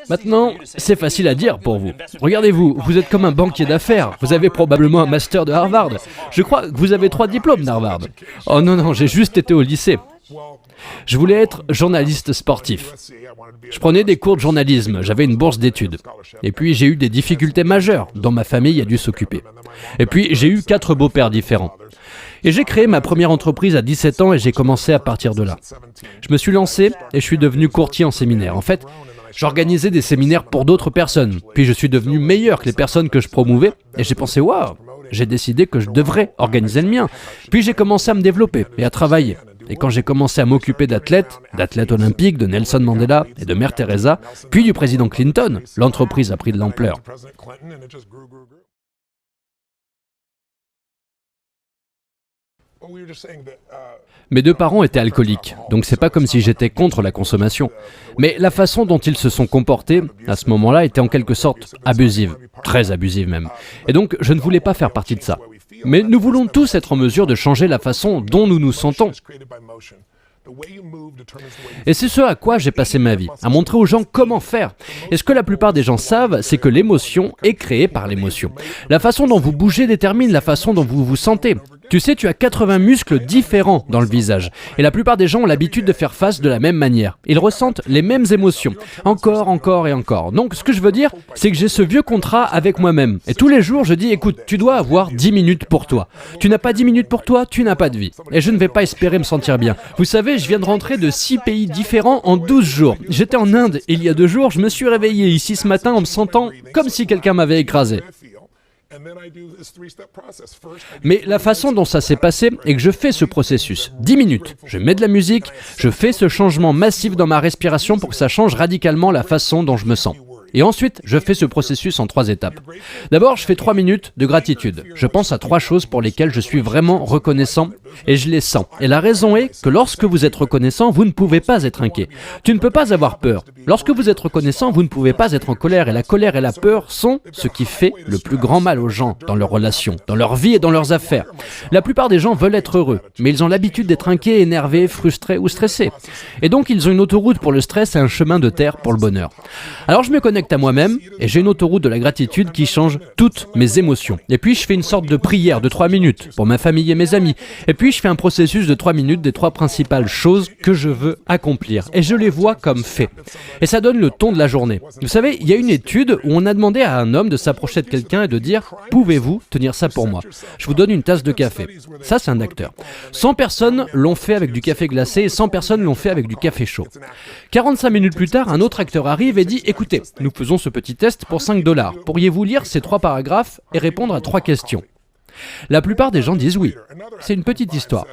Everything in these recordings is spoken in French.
Maintenant, c'est facile à dire pour vous. Regardez-vous, vous êtes comme un banquier d'affaires. Vous avez probablement un master de Harvard. Je crois que vous avez 3 diplômes d'Harvard. Oh non, j'ai juste été au lycée. Je voulais être journaliste sportif. Je prenais des cours de journalisme, j'avais une bourse d'études. Et puis j'ai eu des difficultés majeures dont ma famille a dû s'occuper. Et puis j'ai eu 4 beaux-pères différents. Et j'ai créé ma première entreprise à 17 ans et j'ai commencé à partir de là. Je me suis lancé et je suis devenu courtier en séminaire. En fait, j'organisais des séminaires pour d'autres personnes. Puis je suis devenu meilleur que les personnes que je promouvais. Et j'ai pensé, waouh, j'ai décidé que je devrais organiser le mien. Puis j'ai commencé à me développer et à travailler. Et quand j'ai commencé à m'occuper d'athlètes olympiques, de Nelson Mandela et de Mère Teresa, puis du président Clinton, l'entreprise a pris de l'ampleur. Mes 2 parents étaient alcooliques, donc c'est pas comme si j'étais contre la consommation. Mais la façon dont ils se sont comportés, à ce moment-là, était en quelque sorte abusive, très abusive même. Et donc, je ne voulais pas faire partie de ça. Mais nous voulons tous être en mesure de changer la façon dont nous nous sentons. Et c'est ce à quoi j'ai passé ma vie, à montrer aux gens comment faire. Et ce que la plupart des gens savent, c'est que l'émotion est créée par l'émotion. La façon dont vous bougez détermine la façon dont vous vous sentez. Tu sais, tu as 80 muscles différents dans le visage. Et la plupart des gens ont l'habitude de faire face de la même manière. Ils ressentent les mêmes émotions. Encore et encore. Donc, ce que je veux dire, c'est que j'ai ce vieux contrat avec moi-même. Et tous les jours, je dis, écoute, tu dois avoir 10 minutes pour toi. Tu n'as pas 10 minutes pour toi, tu n'as pas de vie. Et je ne vais pas espérer me sentir bien. Vous savez, je viens de rentrer de 6 pays différents en 12 jours. J'étais en Inde et il y a 2 jours, je me suis réveillé ici ce matin en me sentant comme si quelqu'un m'avait écrasé. Mais la façon dont ça s'est passé est que je fais ce processus. 10 minutes, je mets de la musique, je fais ce changement massif dans ma respiration pour que ça change radicalement la façon dont je me sens. Et ensuite, je fais ce processus en 3 étapes. D'abord, je fais 3 minutes de gratitude. Je pense à 3 choses pour lesquelles je suis vraiment reconnaissant et je les sens. Et la raison est que lorsque vous êtes reconnaissant, vous ne pouvez pas être inquiet. Tu ne peux pas avoir peur. Lorsque vous êtes reconnaissant, vous ne pouvez pas être en colère. Et la colère et la peur sont ce qui fait le plus grand mal aux gens dans leurs relations, dans leur vie et dans leurs affaires. La plupart des gens veulent être heureux, mais ils ont l'habitude d'être inquiets, énervés, frustrés ou stressés. Et donc, ils ont une autoroute pour le stress et un chemin de terre pour le bonheur. Alors, je me connecte à moi-même et j'ai une autoroute de la gratitude qui change toutes mes émotions. Et puis je fais une sorte de prière de 3 minutes pour ma famille et mes amis. Et puis je fais un processus de 3 minutes des 3 principales choses que je veux accomplir. Et je les vois comme faits. Et ça donne le ton de la journée. Vous savez, il y a une étude où on a demandé à un homme de s'approcher de quelqu'un et de dire « Pouvez-vous tenir ça pour moi ? Je vous donne une tasse de café. » Ça, c'est un acteur. 100 personnes l'ont fait avec du café glacé et 100 personnes l'ont fait avec du café chaud. 45 minutes plus tard, un autre acteur arrive et dit « Écoutez, nous faisons ce petit test pour $5. Pourriez-vous lire ces 3 paragraphes et répondre à 3 questions ?» La plupart des gens disent oui. C'est une petite histoire.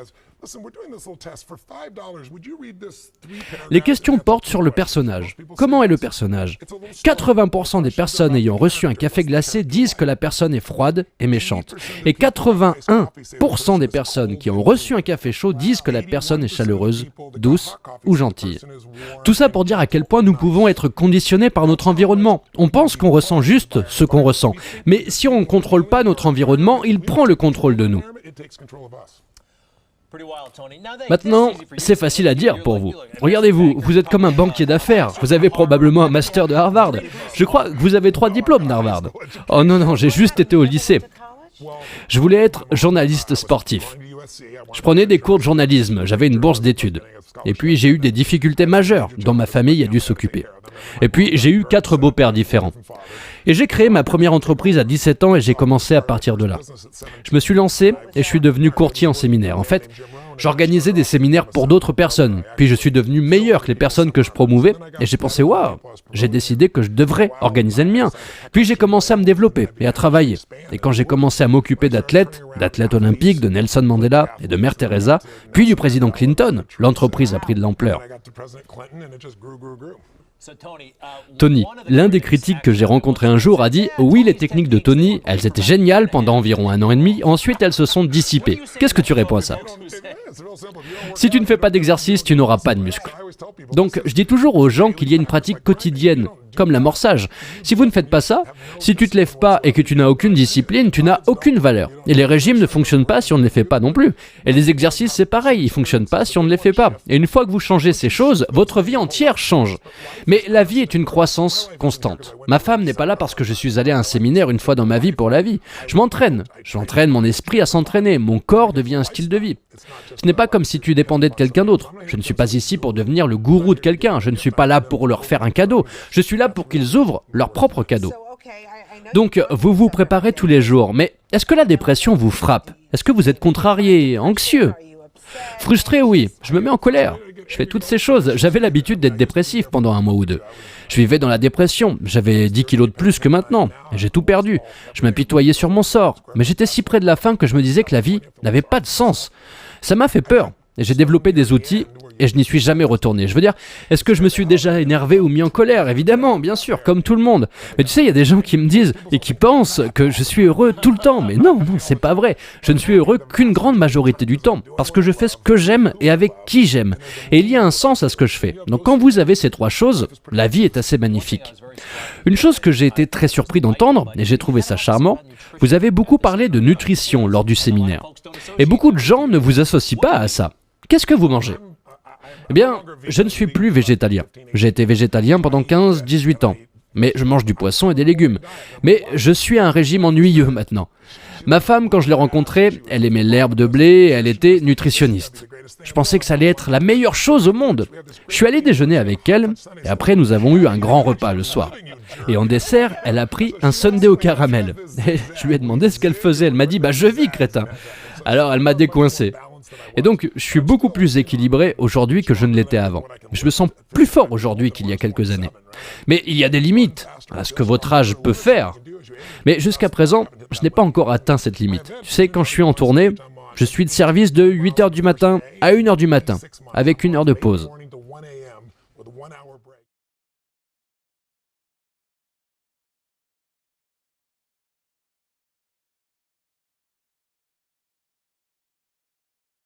Les questions portent sur le personnage. Comment est le personnage ? 80% des personnes ayant reçu un café glacé disent que la personne est froide et méchante. Et 81% des personnes qui ont reçu un café chaud disent que la personne est chaleureuse, douce ou gentille. Tout ça pour dire à quel point nous pouvons être conditionnés par notre environnement. On pense qu'on ressent juste ce qu'on ressent. Mais si on ne contrôle pas notre environnement, il prend le contrôle de nous. Maintenant, c'est facile à dire pour vous. Regardez-vous, vous êtes comme un banquier d'affaires. Vous avez probablement un master de Harvard. Je crois que vous avez 3 diplômes d'Harvard. Oh non, j'ai juste été au lycée. Je voulais être journaliste sportif. Je prenais des cours de journalisme, j'avais une bourse d'études. Et puis j'ai eu des difficultés majeures dont ma famille a dû s'occuper. Et puis j'ai eu 4 beaux-pères différents. Et j'ai créé ma première entreprise à 17 ans et j'ai commencé à partir de là. Je me suis lancé et je suis devenu courtier en séminaire. En fait, j'organisais des séminaires pour d'autres personnes. Puis je suis devenu meilleur que les personnes que je promouvais et j'ai pensé, waouh, j'ai décidé que je devrais organiser le mien. Puis j'ai commencé à me développer et à travailler. Et quand j'ai commencé à m'occuper d'athlètes olympiques, de Nelson Mandela et de Mère Teresa, puis du président Clinton, l'entreprise a pris de l'ampleur. Tony, l'un des critiques que j'ai rencontré un jour, a dit « Oui, les techniques de Tony, elles étaient géniales pendant environ 1 an et demi, ensuite elles se sont dissipées. » Qu'est-ce que tu réponds à ça ? Si tu ne fais pas d'exercice, tu n'auras pas de muscles. Donc je dis toujours aux gens qu'il y a une pratique quotidienne, comme l'amorçage. Si vous ne faites pas ça, si tu te lèves pas et que tu n'as aucune discipline, tu n'as aucune valeur. Et les régimes ne fonctionnent pas si on ne les fait pas non plus. Et les exercices, c'est pareil, ils fonctionnent pas si on ne les fait pas. Et une fois que vous changez ces choses, votre vie entière change. Mais la vie est une croissance constante. Ma femme n'est pas là parce que je suis allé à un séminaire une fois dans ma vie pour la vie. Je m'entraîne. J'entraîne mon esprit à s'entraîner. Mon corps devient un style de vie. Ce n'est pas comme si tu dépendais de quelqu'un d'autre. Je ne suis pas ici pour devenir le gourou de quelqu'un. Je ne suis pas là pour leur faire un cadeau. Je suis là pour qu'ils ouvrent leur propre cadeau. Donc, vous vous préparez tous les jours. Mais est-ce que la dépression vous frappe? Est-ce que vous êtes contrarié, anxieux? Frustré, oui. Je me mets en colère. Je fais toutes ces choses. J'avais l'habitude d'être dépressif pendant un mois ou deux. Je vivais dans la dépression. J'avais 10 kilos de plus que maintenant. J'ai tout perdu. Je m'apitoyais sur mon sort. Mais j'étais si près de la fin que je me disais que la vie n'avait pas de sens. Ça m'a fait peur. Et j'ai développé des outils et je n'y suis jamais retourné. Je veux dire, est-ce que je me suis déjà énervé ou mis en colère? Évidemment, bien sûr, comme tout le monde. Mais tu sais, il y a des gens qui me disent et qui pensent que je suis heureux tout le temps. Mais non, c'est pas vrai. Je ne suis heureux qu'une grande majorité du temps parce que je fais ce que j'aime et avec qui j'aime. Et il y a un sens à ce que je fais. Donc quand vous avez ces trois choses, la vie est assez magnifique. Une chose que j'ai été très surpris d'entendre, et j'ai trouvé ça charmant, vous avez beaucoup parlé de nutrition lors du séminaire. Et beaucoup de gens ne vous associent pas à ça. Qu'est-ce que vous mangez? Eh bien, je ne suis plus végétalien. J'ai été végétalien pendant 15-18 ans. Mais je mange du poisson et des légumes. Mais je suis à un régime ennuyeux maintenant. Ma femme, quand je l'ai rencontrée, elle aimait l'herbe de blé et elle était nutritionniste. Je pensais que ça allait être la meilleure chose au monde. Je suis allé déjeuner avec elle et après nous avons eu un grand repas le soir. Et en dessert, elle a pris un sundae au caramel. Et je lui ai demandé ce qu'elle faisait. Elle m'a dit « je vis, crétin !» Alors elle m'a décoincé. Et donc, je suis beaucoup plus équilibré aujourd'hui que je ne l'étais avant. Je me sens plus fort aujourd'hui qu'il y a quelques années. Mais il y a des limites à ce que votre âge peut faire. Mais jusqu'à présent, je n'ai pas encore atteint cette limite. Tu sais, quand je suis en tournée, je suis de service de 8h du matin à 1h du matin, avec 1 heure de pause.